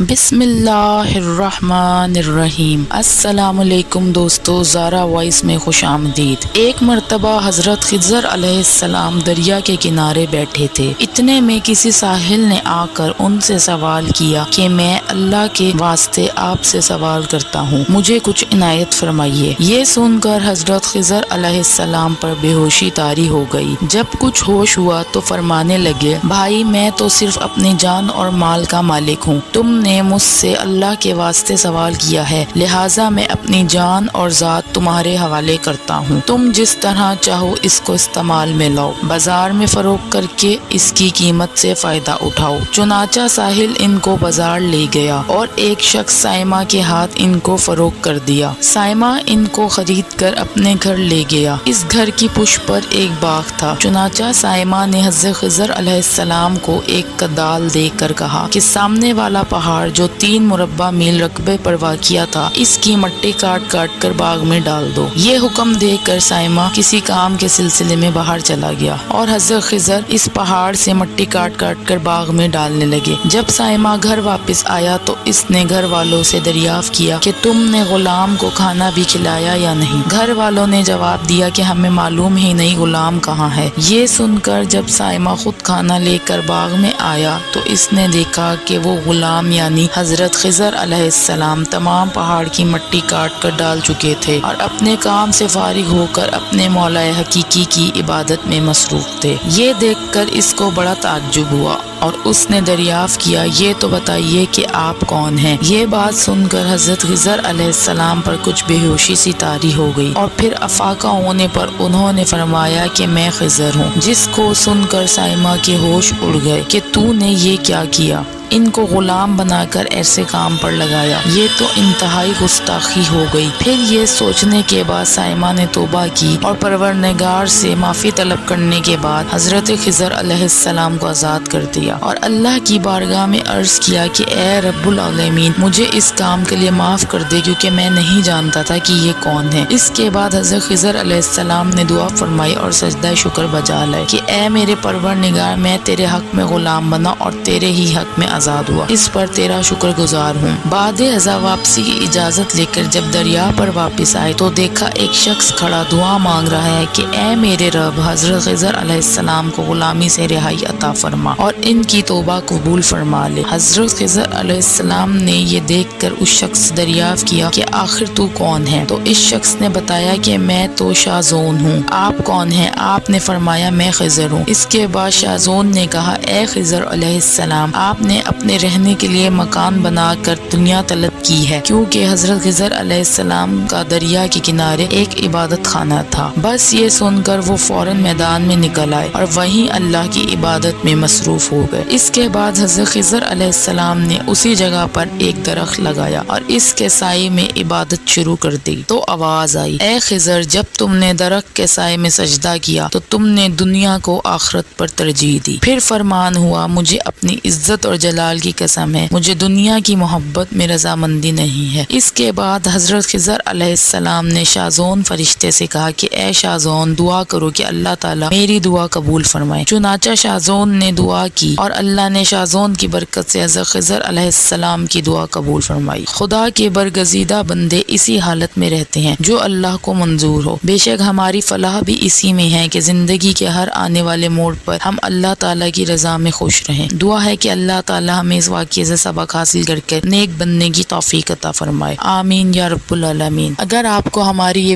بسم اللہ الرحمن الرحیم۔ السلام علیکم دوستو، زارا وائس میں خوش آمدید۔ ایک مرتبہ حضرت خضر علیہ السلام دریا کے کنارے بیٹھے تھے۔ اتنے میں کسی ساحل نے آ کر ان سے سوال کیا کہ میں اللہ کے واسطے آپ سے سوال کرتا ہوں، مجھے کچھ عنایت فرمائیے۔ یہ سن کر حضرت خضر علیہ السلام پر بے ہوشی طاری ہو گئی۔ جب کچھ ہوش ہوا تو فرمانے لگے، بھائی میں تو صرف اپنی جان اور مال کا مالک ہوں، تم نے مجھ سے اللہ کے واسطے سوال کیا ہے، لہٰذا میں اپنی جان اور ذات تمہارے حوالے کرتا ہوں، تم جس طرح چاہو اس کو استعمال میں لاؤ، بازار میں فروخت کر کے اس کی قیمت سے فائدہ اٹھاؤ۔ چنانچہ ساحل ان کو بازار لے گیا اور ایک شخص سائمہ کے ہاتھ ان کو فروخت کر دیا۔ سائمہ ان کو خرید کر اپنے گھر لے گیا۔ اس گھر کی پشت پر ایک باغ تھا۔ چنانچہ سائمہ نے حضرت خضر علیہ السلام کو ایک کدال دے کر کہا کہ سامنے والا پہاڑ جو 3 مربع میل رقبے پر واقع تھا، اس کی مٹی کاٹ کاٹ کر باغ میں ڈال دو۔ یہ حکم دے کر سائمہ کسی کام کے سلسلے میں باہر چلا گیا اور حضرت خضر اس پہاڑ سے مٹی کاٹ کاٹ کر باغ میں ڈالنے لگے۔ جب سائمہ گھر واپس آیا تو اس نے گھر والوں سے دریافت کیا کہ تم نے غلام کو کھانا بھی کھلایا یا نہیں؟ گھر والوں نے جواب دیا کہ ہمیں معلوم ہی نہیں غلام کہاں ہے۔ یہ سن کر جب سائمہ خود کھانا لے کر باغ میں آیا تو اس نے دیکھا کہ وہ غلام یعنی حضرت خضر علیہ السلام تمام پہاڑ کی مٹی کاٹ کر ڈال چکے تھے اور اپنے کام سے فارغ ہو کر اپنے مولا حقیقی کی عبادت میں مصروف تھے۔ یہ دیکھ کر اس کو بڑا تعجب ہوا اور اس نے دریافت کیا، یہ تو بتائیے کہ آپ کون ہیں؟ یہ بات سن کر حضرت خضر علیہ السلام پر کچھ بے ہوشی سی طاری ہو گئی اور پھر افاقہ ہونے پر انہوں نے فرمایا کہ میں خضر ہوں، جس کو سن کر سائمہ کے ہوش اڑ گئے کہ تو نے یہ کیا کیا؟ ان کو غلام بنا کر ایسے کام پر لگایا، یہ تو انتہائی گستاخی ہو گئی۔ پھر یہ سوچنے کے بعد سائمہ نے توبہ کی اور پروردگار سے معافی طلب کرنے کے بعد حضرت خضر علیہ السلام کو آزاد کر دیا اور اللہ کی بارگاہ میں عرض کیا کہ اے رب العالمین، مجھے اس کام کے لیے معاف کر دے کیونکہ میں نہیں جانتا تھا کہ یہ کون ہے۔ اس کے بعد حضرت خضر علیہ السلام نے دعا فرمائی اور سجدہ شکر بجا لائے کہ اے میرے پروردگار، میں تیرے حق میں غلام بنا اور تیرے ہی حق میں آزاد ہوا، اس پر تیرا شکر گزار ہوں۔ بعد ازاں واپسی کی اجازت لے کر جب دریا پر واپس آئے تو دیکھا ایک شخص کھڑا دعا مانگ رہا ہے کہ اے میرے رب، حضرت خضر علیہ السلام کو غلامی سے رہائی عطا فرما اور ان کی توبہ قبول فرما لے۔ حضرت خضر علیہ السلام نے یہ دیکھ کر اس شخص سے دریافت کیا کہ آخر تو کون ہے؟ تو اس شخص نے بتایا کہ میں تو شاذون ہوں۔ آپ کون ہیں؟ آپ نے فرمایا میں خضر ہوں۔ اس کے بعد شاذون نے کہا، اے خضر علیہ السلام، آپ نے اپنے رہنے کے لیے مکان بنا کر دنیا طلب کی ہے، کیونکہ حضرت خضر علیہ السلام کا دریا کے کنارے ایک عبادت خانہ تھا۔ بس یہ سن کر وہ فوراً میدان میں نکل آئے اور وہیں اللہ کی عبادت میں مصروف ہو گئے۔ اس کے بعد حضرت خضر علیہ السلام نے اسی جگہ پر ایک درخت لگایا اور اس کے سائے میں عبادت شروع کر دی تو آواز آئی، اے خضر، جب تم نے درخت کے سائے میں سجدہ کیا تو تم نے دنیا کو آخرت پر ترجیح دی۔ پھر فرمان ہوا، مجھے اپنی عزت اور جلال کی قسم ہے، مجھے دنیا کی محبت میں رضامندی نہیں ہے۔ اس کے بعد حضرت خضر علیہ السلام نے شاذون فرشتے سے کہا کہ اے شاذون، دعا کرو کہ اللہ تعالیٰ میری دعا قبول فرمائے۔ چنانچہ شاذون نے دعا کی اور اللہ نے شاذون کی برکت سے حضرت خضر علیہ السلام کی دعا قبول فرمائی۔ خدا کے برگزیدہ بندے اسی حالت میں رہتے ہیں جو اللہ کو منظور ہو۔ بے شک ہماری فلاح بھی اسی میں ہے کہ زندگی کے ہر آنے والے موڑ پر ہم اللہ تعالیٰ کی رضا میں خوش رہیں۔ دعا ہے کہ اللہ تعالیٰ ہمیں اس واقعے سے سبق حاصل کر کے نیک بننے کی توفیق عطا فرمائے، آمین یا رب العالمین۔ اگر آپ کو ہماری یہ